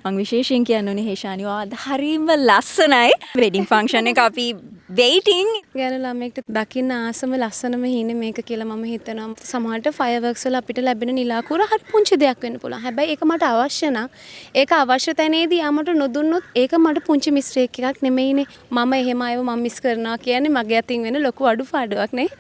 මම විශේෂයෙන් කියන්න ඕනේ හේෂානි ඔයාද හරිම ලස්සනයි. වෙඩින් ෆන්ක්ෂන් එක අපි waiting. ගැන ළමෙක්ට දකින්න ආසම ලස්සනම හීනේ මේක කියලා මම හිතනවා. සමහරට ෆයර්වර්ක්ස් වල අපිට ලැබෙන නිලාකුර හරි පුංචි දෙයක් වෙන්න පුළුවන්. හැබැයි ඒක මට අවශ්‍ය නම් ඒක අවශ්‍ය තැනේදී ආමට නොදුන්නොත් ඒක මට පුංචි මිස්ටේක් එකක් නෙමෙයිනේ. මම එහෙම අයව මම මිස් කරනවා කියන්නේ මගේ අතින් වෙන ලොකු අඩුපාඩුවක් නේ.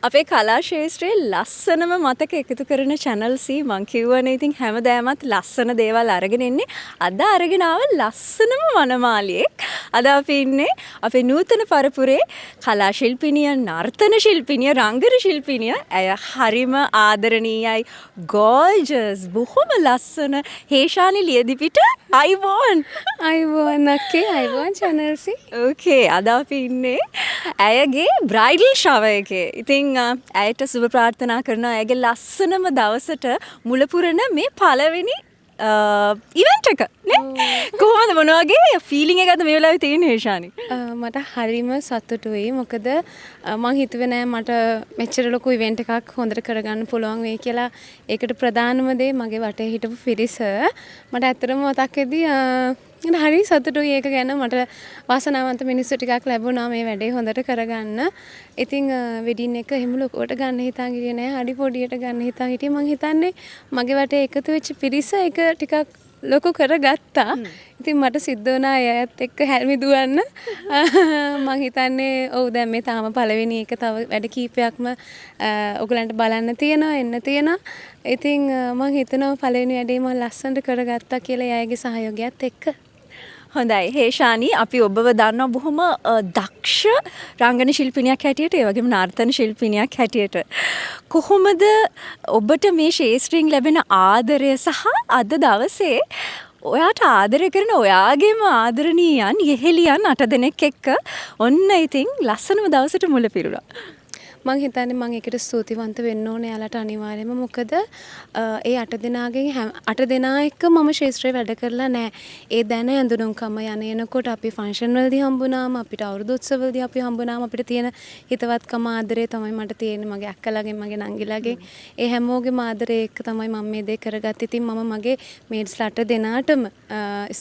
අපේ කලා ශේත්‍රයේ ලස්සනම මතක එකතු කරන channel C මං කියවනේ ඉතින් හැමදාමත් ලස්සන දේවල් අරගෙන ඉන්නේ. අද අරගෙන ආව ලස්සනම වනමාලියෙක්. අද අපි ඉන්නේ අපේ නූතන පරපුරේ කලා ශිල්පිනිය, නර්තන ශිල්පිනිය, රංගන ශිල්පිනිය. ඇය හරිම ආදරණීයයි. gorgeous. බොහොම ලස්සන හේෂානි ලියදිපිට අයිබෝන්. අයිබෝන් නක්කේ අයිබෝන් channel C. ඕකේ අද අපි ඉන්නේ ඇයගේ බ්‍රයිඩල් shower එකේ. ඉතින් ඇයට සුබ ප්‍රාර්ථනා කරනවා ඇයගේ ලස්සනම දවසට මුලපුරන මේ පළවෙනි ඉවෙන්ට් එක නේ. කොහොමද මොන වගේ ෆීලිං එකක්ද මේ වෙලාවේ තියෙන්නේ හේෂානි? මට හරිම සතුටුයි. මොකද මං හිතුවේ නෑ මට මෙච්චර ලොකු ඉවෙන්ට් එකක් හොඳට කරගන්න පුළුවන් වෙයි කියලා. ඒකට ප්‍රධානම දේ මගේ වටේ හිටපු පිරිස. මට ඇත්තටම මතක් වෙදී හරි සතුටුයි ඒක ගැන. මට වාසනාවන්ත මිනිස්සු ටිකක් ලැබුණා මේ වැඩේ හොඳට කරගන්න. ඉතින් වෙඩින් එක එහෙම ලොකුවට ගන්න හිතාන් හිටියේ නෑ. හරි පොඩියට ගන්න හිතාන් හිටියේ. මං හිතන්නේ මගේ වටේ එකතු වෙච්ච පිරිස ඒක ටිකක් ලොකු කරගත්තා. ඉතින් මට සිද්ධ වුණා එයත් එක්ක හැල්මි දුවන්න. මං හිතන්නේ ඔව් දැන් මේ තාම පළවෙනි එක තව වැඩ කීපයක්ම ඔයගලන්ට බලන්න තියෙනවා එන්න තියෙනවා. ඉතින් මං හිතනවා පළවෙනි වැඩේ මම ලස්සනට කරගත්තා කියලා එයාගේ සහයෝගයත් එක්ක. හොඳයි හේෂානි අපි ඔබව දන්නවා බොහොම දක්ෂ රංගන ශිල්පිනියක් හැටියට ඒ වගේම නර්තන ශිල්පිනියක් හැටියට කොහොමද ඔබට මේ ශේෂ්ත්‍රයෙන් ලැබෙන ආදරය සහ අද දවසේ ඔයාට ආදරය කරන ඔයාගේම ආදරණීයන් යෙහෙලියන් 8 දෙනෙක් එක්ක ඔන්න ඉතින් ලස්සනම දවසට මුල පිරුණා. මං හිතන්නේ මං ඒකට ස්තුතිවන්ත වෙන්න ඕනේ යාලට අනිවාර්යයෙන්ම. මොකද ඒ 8 දෙනාගෙන් 8 දෙනා එක්ක මම ශේෂ්ත්‍රයේ වැඩ කරලා නැහැ. ඒ දැන ඇඳුනුම්කම එනකොට අපි ෆන්ක්ෂන් වලදී හම්බුනාම අපිට අවුරුදු උත්සවවලදී අපි හම්බුනාම අපිට තියෙන හිතවත්කම ආදරය තමයි මට තියෙන්නේ මගේ අක්කලාගෙන් මගේ නංගිලාගෙන්. ඒ හැමෝගෙම ආදරය එක්ක තමයි මම මේ දේ කරගත්තේ. ඉතින් මම මගේ මේඩ්ස්ලා 8 දෙනාටම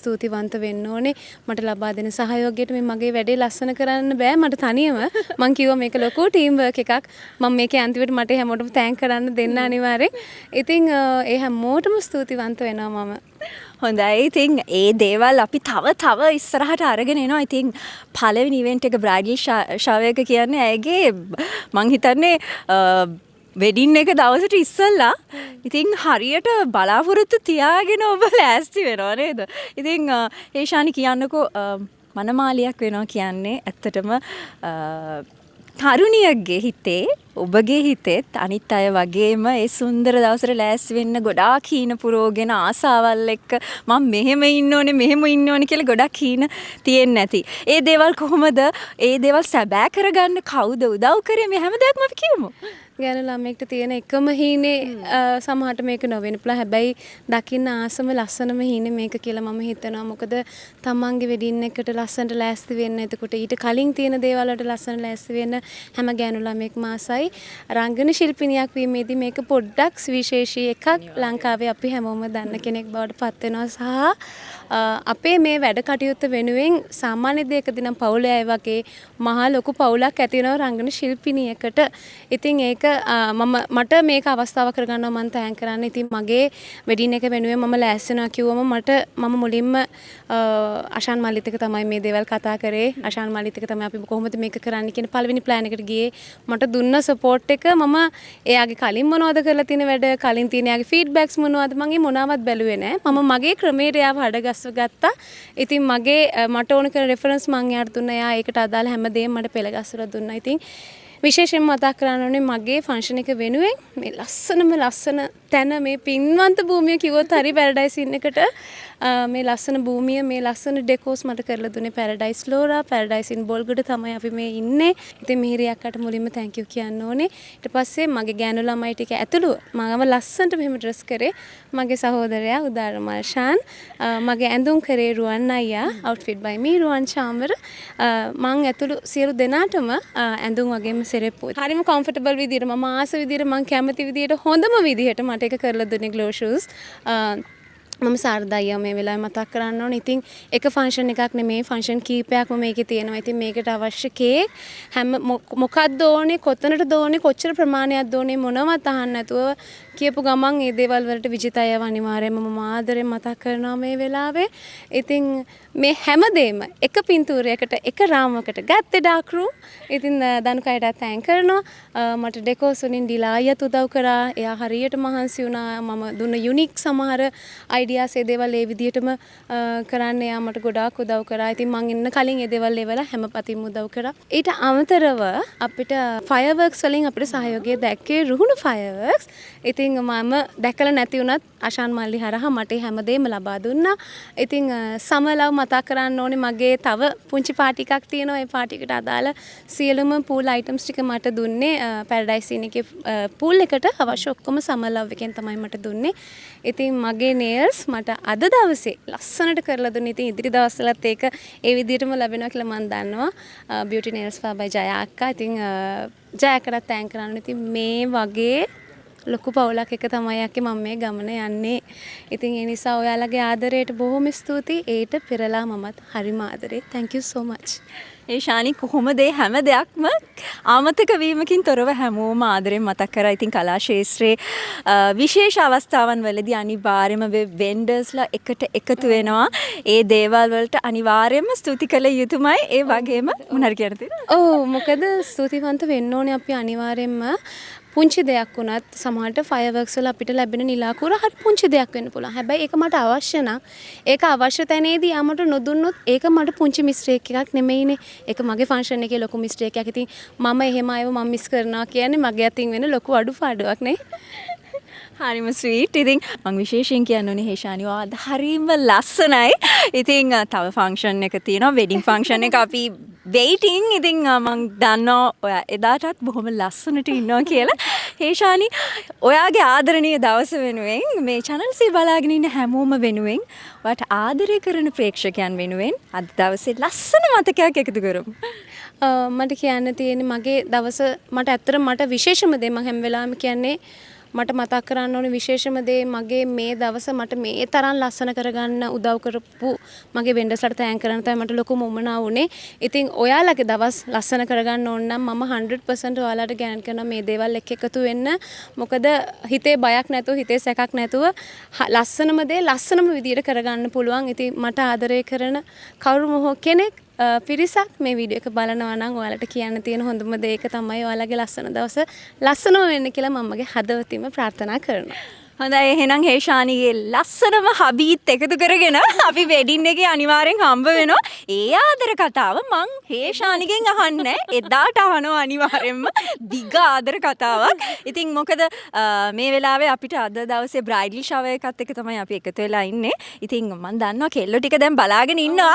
ස්තුතිවන්ත වෙන්න ඕනේ. මට ලබා දෙන සහයෝගයට මේ මගේ වැඩේ ලස්සන කරන්න බෑ මට තනියම. මං කිව්වා මේක ලොකු ටීම් වර්ක් එකක්. මම මේකේ අන්තිමට මට හැමෝටම තෑන්ක් කරන්න දෙන්න අනිවාර්යෙන්. ඉතින් ඒ හැමෝටම ස්තුතිවන්ත වෙනවා මම. හොඳයි. ඉතින් ඒ දේවල් අපි තව ඉස්සරහට අරගෙන එනවා. ඉතින් පළවෙනි ඉවෙන්ට් එක බ්‍රයිඩල් shower එක කියන්නේ ඇයගේ මං හිතන්නේ වෙඩින් එක දවසට ඉස්සල්ලා ඉතින් හරියට බලාපොරොත්තු තියාගෙන ඔබ ලෑස්ති වෙනවා නේද? ඉතින් හේෂානි කියන්නකෝ මනමාලියක් වෙනවා කියන්නේ ඇත්තටම තරුණියගේ හිතේ ඔබගේ හිතෙත් අනිත් අය වගේම ඒ සුන්දර දවසට ලෑස්ති වෙන්න ගොඩාක් හීන පුරෝගෙන ආසාවල් එක්ක මම මෙහෙම ඉන්න ඕනේ මෙහෙම ඉන්න ඕනේ කියලා ගොඩක් හීන තියෙන්නේ නැති. ඒ දේවල් කොහොමද ඒ දේවල් සැබෑ කරගන්න කවුද උදව් කරේ මේ හැම දෙයක්ම අපි කියමු. ගැන ළමෙක්ට තියෙන එකම හීනේ සමහරට මේක නොවෙන්න පුළුවන්. හැබැයි දකින්න ආසම ලස්සනම හීනේ මේක කියලා මම හිතනවා. මොකද තමන්ගේ වෙඩින් එකට ලස්සනට ලෑස්ති වෙන්න. එතකොට ඊට කලින් තියෙන දේවල් වලට ලස්සනට ලෑස්ති වෙන්න හැම ගෑනු ළමෙක්ම ආසයි. රංගන ශිල්පිනියක් වීමේදී මේක පොඩ්ඩක් විශේෂී එකක්. ලංකාවේ අපි හැමෝම දන්න කෙනෙක් බවට පත් වෙනවා සහ අපේ මේ වැඩ කටයුත්ත වෙනුවෙන් සාමාන්‍ය දෙයකදී නම් පවුලේ අය වගේ මහා ලොකු පවුලක් ඇති වෙනවා රංගන ශිල්පිනියකට. ඉතින් ඒක මට මේක අවස්ථාව කරගන්නවා මම තෑන්ක් කරන්නේ. ඉතින් මගේ වෙඩින් එක වෙනුවෙන් මම ලෑස්ති වෙනවා කිව්වම මම මුලින්ම අෂාන් මල්ලිත් එක තමයි මේ දේවල් කතා කරේ. අෂාන් මල්ලිත් එක තමයි අපි කොහොමද මේක කරන්න කියන පළවෙනි ප්ලෑන් එකට ගියේ. මට දුන්න සපෝට් එක මම එයාගේ කලින් මොනවද කරලා තියෙන වැඩ කලින් තියෙන එයාගේ ෆීඩ්බැක්ස් මොනවද මම ඒ මොනවත් බැලුවේ නැහැ. මම මගේ ක්‍රමයට එයාව හඩගස්ව ගත්තා. ඉතින් මට ඕන කරන රෙෆරන්ස් මම එයාට දුන්නා. එයා ඒකට අදාළ හැමදේම මට පෙළගස්සලා දුන්නා. ඉතින් විශේෂයෙන් මතක් කරන්න ඕනේ මගේ ෆන්ක්ෂන් එක වෙනුවෙන් මේ ලස්සන තැන මේ පින්වන්ත භූමිය කිව්වොත් හරි පැරඩයිස් ඉන්න එකට මේ ලස්සන භූමිය මේ ලස්සන ඩෙකෝස් මට කරලා දුන්නේ පැරඩයිස් ෆ්ලෝරා පැරඩයිස් ඉන් බෝල්ගොඩ තමයි අපි මේ ඉන්නේ. ඉතින් මිහිරි අක්කට මුලින්ම තෑන්ක් යූ කියන්න ඕනේ. ඊට පස්සේ මගේ ගෑනු ළමයි ටික ඇතුළු මම ලස්සනට මෙහෙම ඩ්‍රෙස් කරේ. මගේ සහෝදරයා උදාර මල්ෂාන් මගේ ඇඳුම් කරේ රුවන් අයියා outfit by me රුවන් චාමර මං ඇතුළු සියලු දෙනාටම ඇඳුම් වගේම සෙරෙප්පු හරිම කම්ෆර්ටබල් විදියට මම ආස විදියට මං කැමති විදියට හොඳම විදියට මට ඒක කරලා දුන්නේ ග්ලෝ shoes මම සාරදායියා මේ වෙලාවේ මතක් කරන්න ඕනේ. ඉතින් එක ෆන්ක්ෂන් එකක් නෙමෙයි ෆන්ක්ෂන් කීපයක්ම මේකේ තියෙනවා. ඉතින් මේකට අවශ්‍ය කේක් හැම මොකක්ද ඕනේ, කොතනටද ඕනේ, කොච්චර ප්‍රමාණයක්ද ඕනේ මොනවත් අහන්න නැතුව කියපු ගමන් ඒ දේවල් වලට විජිතයව අනිවාර්යයෙන්ම මම ආදරෙන් මතක් කරනවා මේ වෙලාවේ. ඉතින් මේ හැමදේම එක පින්තූරයකට එක රාමයකට ගත්තේ ඩාර්ක් රූම්. ඉතින් දනුකයට තෑන්ක් කරනවා. මට ඩෙකෝස් වලින් ඩිලා අයියත් උදව් කරා. එයා හරියට මහන්සි වුණා. මම දුන්න යුනික් සමහර අයිඩියාස් ඒ දේවල් ඒ විදිහටම කරන්න එයා මට ගොඩාක් උදව් කරා. ඉතින් මං ඉන්න කලින් ඒ දේවල් ඒවල හැමපතින්ම උදව් කරා. ඊට අමතරව අපිට ෆයර්වර්ක්ස් වලින් අපිට සහයෝගය දැක්කේ රුහුණු ෆයර්වර්ක්ස්. ඉතින් මම දැකලා නැති වුණත් අෂාන් මල්ලි හරහා මට හැමදේම ලබා දුන්නා. ඉතින් සමලව් මතක් කරන්න ඕනේ මගේ තව පුංචි පාටි එකක් තියෙනවා. ඒ පාටි එකට අදාළ සියලුම පූල් අයිටම්ස් ටික මට දුන්නේ පැරඩයිස් ඉන් එකේ පූල් එකට අවශ්‍ය ඔක්කොම සමලව් එකෙන් තමයි මට දුන්නේ. ඉතින් මගේ නේල්ස් මට අද දවසේ ලස්සනට කරලා දුන්නේ. ඉතින් ඉදිරි දවස්වලත් ඒක ඒ විදිහටම ලැබෙනවා කියලා මම දන්නවා. බියුටි නේල්ස් ෆා බයි ජය අක්කා. ඉතින් ජයකටත් තෑන්ක් කරන්න. ඉතින් මේ වගේ ලොකු පවුලක් එක තමයි යකි මම මේ ගමන යන්නේ. ඉතින් ඒ නිසා ඔයාලගේ ආදරයට බොහොම ස්තුතියි. ඒට පෙරලා මමත් හරිම ආදරේ. Thank you so much. ඒ ශානි කොහොමද හැම දෙයක්ම ආමතක වීමකින් තොරව හැමෝම ආදරෙන් මතක් කරා. ඉතින් කලා ශාස්ත්‍රයේ විශේෂ අවස්ථාවන් වලදී අනිවාර්යයෙන්ම වෙන්ඩර්ස්ලා එකට එකතු වෙනවා. ඒ දේවල් වලට අනිවාර්යයෙන්ම ස්තුති කළ යුතුමයි. ඒ වගේම මොනවාරි කියන්න තියෙනවද? ඔව් මොකද ස්තුතිවන්ත වෙන්න ඕනේ අපි අනිවාර්යයෙන්ම. පුංචි දෙයක් වුණත් සමහරට ෆයර්වර්ක්ස් වල අපිට ලැබෙන නිලාකුර හරි පුංචි දෙයක් වෙන්න පුළුවන්. හැබැයි ඒක මට අවශ්‍ය නම් ඒක අවශ්‍ය තැනේදී ආමට නොදුන්නොත් ඒක මට පුංචි මිස්ටේක් එකක් නෙමෙයිනේ. ඒක මගේ ෆන්ක්ෂන් එකේ ලොකු මිස්ටේක් එකක්. ඉතින් මම එහෙම අයව මම මිස් කරනවා කියන්නේ මගේ අතින් වෙන ලොකු අඩුපාඩුවක් නේ. හරිම ස්වීට්. ඉතින් මම විශේෂයෙන් කියන්න ඕනේ හේෂානි ඔයාද හරිම ලස්සනයි. ඉතින් තව ෆන්ක්ෂන් එක තියෙනවා වෙඩින් ෆන්ක්ෂන් එක අපි වෙයිටින්. ඉතින් මම දන්නවා ඔයා එදාටත් බොහොම ලස්සනට ඉන්නවා කියලා. හේෂානි ඔයාගේ ආදරණීය දවස වෙනුවෙන් මේ channel C බලාගෙන ඉන්න හැමෝම වෙනුවෙන් ඔයාට ආදරය කරන ප්‍රේක්ෂකයන් වෙනුවෙන් අද දවසේ ලස්සන මතකයක් එකතු කරමු. මට කියන්න තියෙන්නේ මගේ දවස මට ඇත්තට මට විශේෂම දේ මම හැම වෙලාවෙම කියන්නේ මට මතක් කරන්න ඕනේ විශේෂම දේ මගේ මේ දවස මට මේ තරම් ලස්සන කරගන්න උදව් කරපු මගේ වෙන්ඩර්ස්ලාට තෑන්ක් කරන්න තමයි මට ලොකු මොමනා වුනේ. ඉතින් ඔයාලගේ දවස් ලස්සන කරගන්න ඕන නම් මම 100% ඔයාලට ගෑන් කරනවා මේ දේවල් එක්ක එකතු වෙන්න. මොකද හිතේ බයක් නැතුව හිතේ සැකක් නැතුව ලස්සනම දේ ලස්සනම විදියට කරගන්න පුළුවන්. ඉතින් මට ආදරය කරන කවුරුම හෝ කෙනෙක් පිරිසක් මේ වීඩියෝ එක බලනවා නම් ඔයාලට කියන්න තියෙන හොඳම දේ එක තමයි ඔයාලගේ ලස්සන දවස ලස්සනම වෙන්න කියලා මම මගේ හදවතින්ම ප්‍රාර්ථනා කරනවා. හොඳයි එහෙනම් හේෂානිගේ ලස්සනම හබීත් එකතු කරගෙන අපි වෙඩින් එකේ අනිවාර්යෙන් හම්බ වෙනවා. ඒ ආදර කතාව මං හේෂානිගෙන් අහන්නේ එදාට අහනවා අනිවාර්යෙන්ම දිග ආදර කතාවක්. ඉතින් මොකද මේ වෙලාවේ අපිට අද දවසේ බ්‍රයිඩල් ෂවර් එකත් එක්ක තමයි අපි එකතු වෙලා ඉන්නේ. ඉතින් මම දන්නවා කෙල්ලෝ ටික දැන් බලාගෙන ඉන්නවා.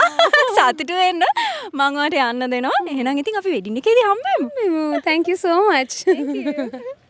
සතුටු වෙන්න මං ඔයාලට යන්න දෙනවා. එහෙනම් ඉතින් අපි වෙඩින් එකේදී හම්බ වෙමු. Thank you so much.